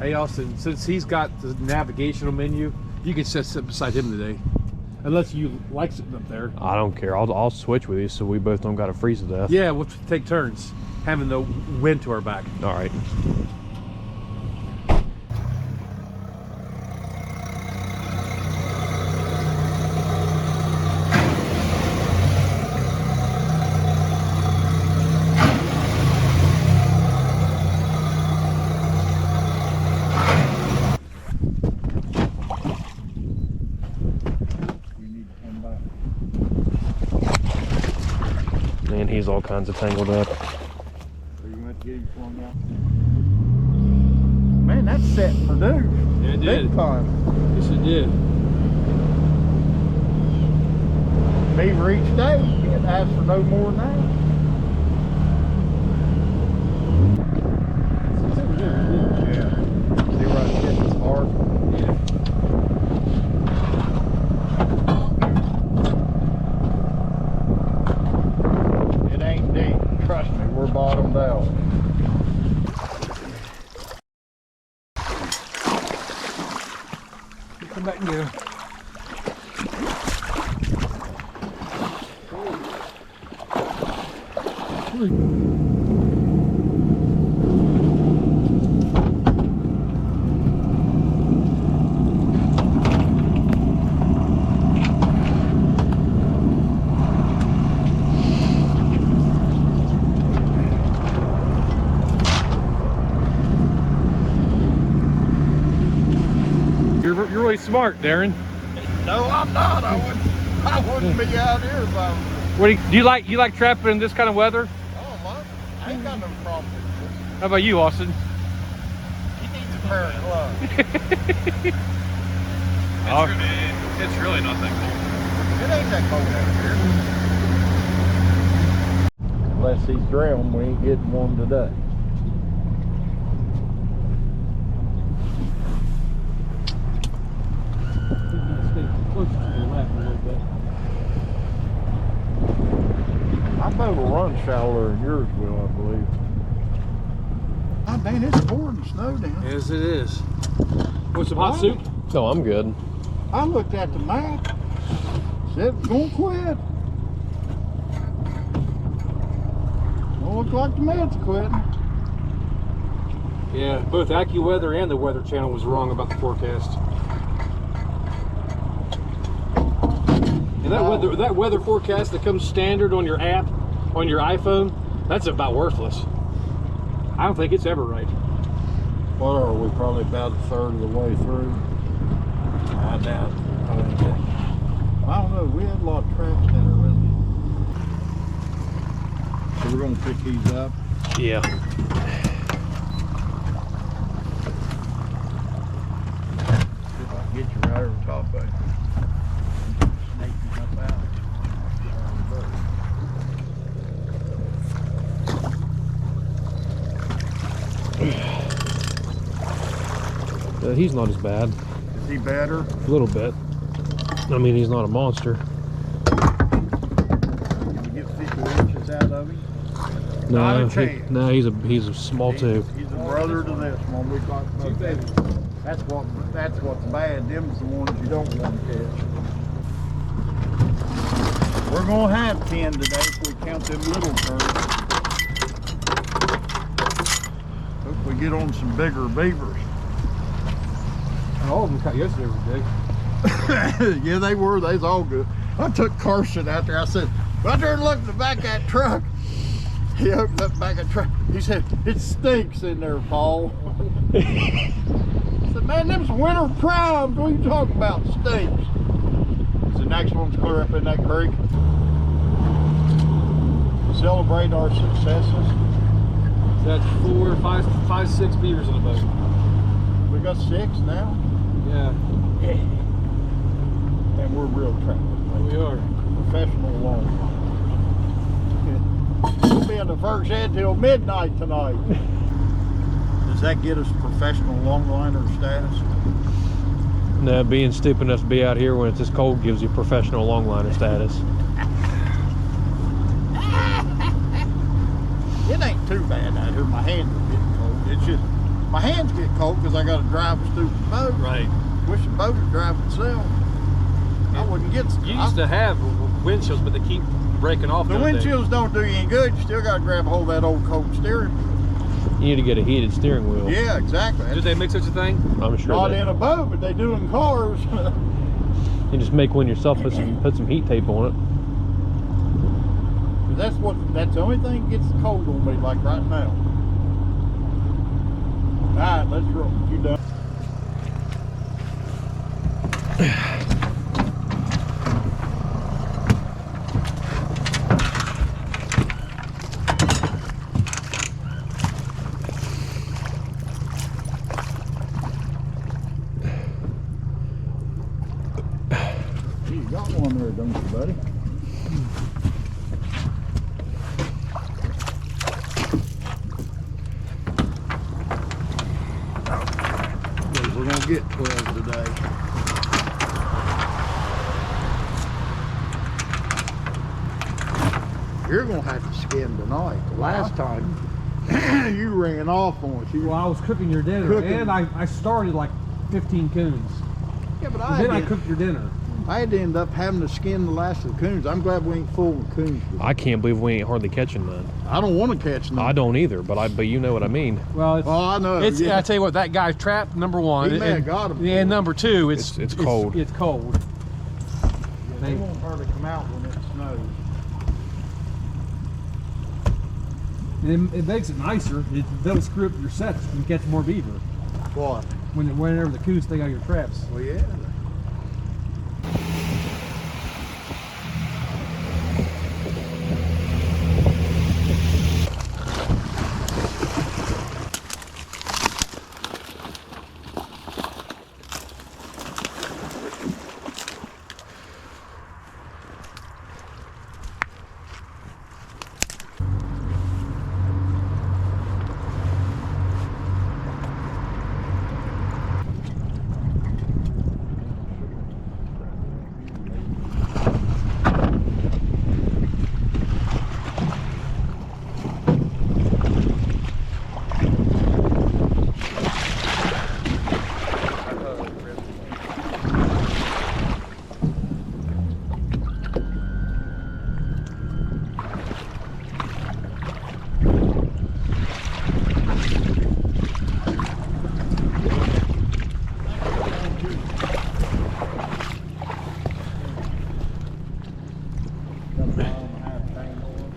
Hey Austin, since he's got the navigational menu, you can sit beside him today. Unless you like sitting up there. I don't care. I'll switch with you so we both don't got to freeze to death. Yeah, we'll take turns having the wind to our back. All right. And he's all kinds of tangled up. Man, that's set for dude. Yeah, it did. Big time. Yes, it did. Beaver each day. You can't ask for no more than that. Yeah. See where it's getting this hard? Yeah. It ain't deep. Trust me, we're bottomed out. Come back and get him. You're really smart, Darren. No, I'm not. I wouldn't be out here if I was. What do you like trapping in this kind of weather? Oh, man. I ain't got no problem with this. How about you, Austin? He needs a pair of gloves. It's really not that cold. It ain't that cold out here. Unless he's drowned, we ain't getting one today. My boat will run shallower than yours will, I believe. Oh, dang, it's pouring snow down. Yes, it is. Want some hot soup? No, I'm good. I looked at the map, said it was going to quit. Don't look like the Mets quitting. Yeah, both AccuWeather and the Weather Channel was wrong about the forecast. And that weather forecast that comes standard on your app, on your iPhone, that's about worthless. I don't think it's ever right. What are we? Probably about a third of the way through. I doubt it. I don't know. We had a lot of traps that are really. So we're going to pick these up. Yeah. See if I can get you right over the top of it. Snake you up out. He's not as bad. Is he better? A little bit. I mean, he's not a monster. Can you get 50 inches out of him? Not a chance. No, he's a small tube. He's a brother to this one. We got both. That's what's bad. Them's the ones you don't want to catch. We're gonna have 10 today if we count them little birds. Hope we get on some bigger beavers. All of them caught yesterday were big. Yeah, they were. They was all good. I took Carson out there. I said, right there and look in the back of that truck. He opened up the back of the truck. He said, it stinks in there, Paul. I said, man, them's winter primes. What are you talking about? Stinks. The next one's clear up in that creek. Celebrate our successes. So that's 4, 5, 6 beavers on the boat. We got 6 now. Yeah. And we're real trappers. We are. Professional long. We'll be in the first head till midnight tonight. Does that get us professional longliner status? No, being stupid enough to be out here when it's this cold gives you professional longliner status. It ain't too bad out here. My hands are getting cold. It's just my hands get cold because I got to drive a stupid boat. Right. Wish the boat would drive itself. I wouldn't get. You used to have windshields, but they keep breaking off. The windshields don't do you any good. You still got to grab a hold of that old cold steering wheel. You need to get a heated steering wheel. Yeah, exactly. Did they make such a thing? I'm sure. Not in a boat, but they do in cars. You just make one yourself. Put some heat tape on it. That's the only thing that gets cold on me, like right now. All right, let's roll. You done? You got one there, don't you, buddy? We're gonna get 12 today. You're gonna have to skin tonight. The last time you ran off on us. Well, I was cooking your dinner, and I started like 15 coons. Yeah, but I cooked your dinner. I had to end up having to skin the last of the coons. I'm glad we ain't full of coons. I can't believe we ain't hardly catching none. I don't want to catch none. I don't either, but you know what I mean. Well, it's, I know. it's yeah. I tell you what, that guy's trapped. Number one, He may have got him. and number two, It's cold. It's cold. Yeah, they won't hardly come out when it snows. And it makes it nicer. They'll screw up your sets and catch more beaver. What? Whenever the coons stay out of your traps. Well, yeah.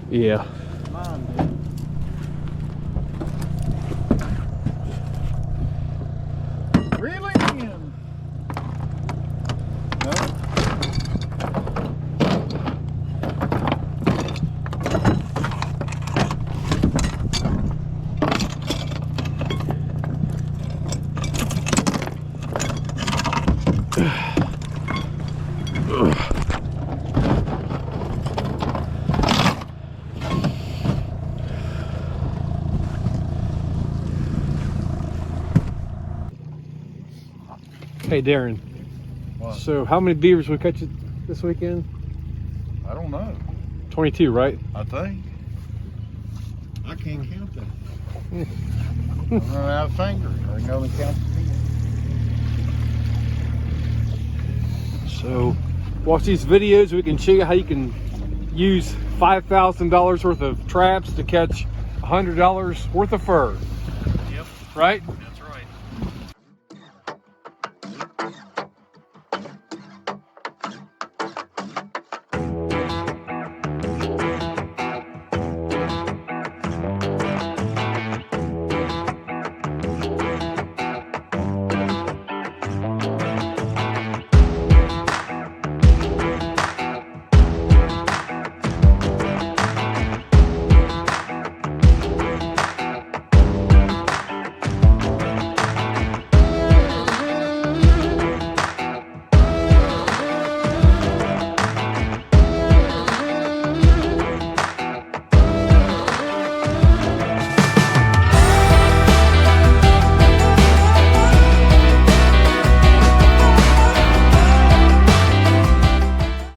Yeah. Really? No. Hey, Darren. What? So how many beavers we catch this weekend? I don't know. 22, right? I think. I can't count that. I'm running out of fingers. I can only count the So watch these videos. We can show you how you can use $5,000 worth of traps to catch $100 worth of fur. Yep. Right?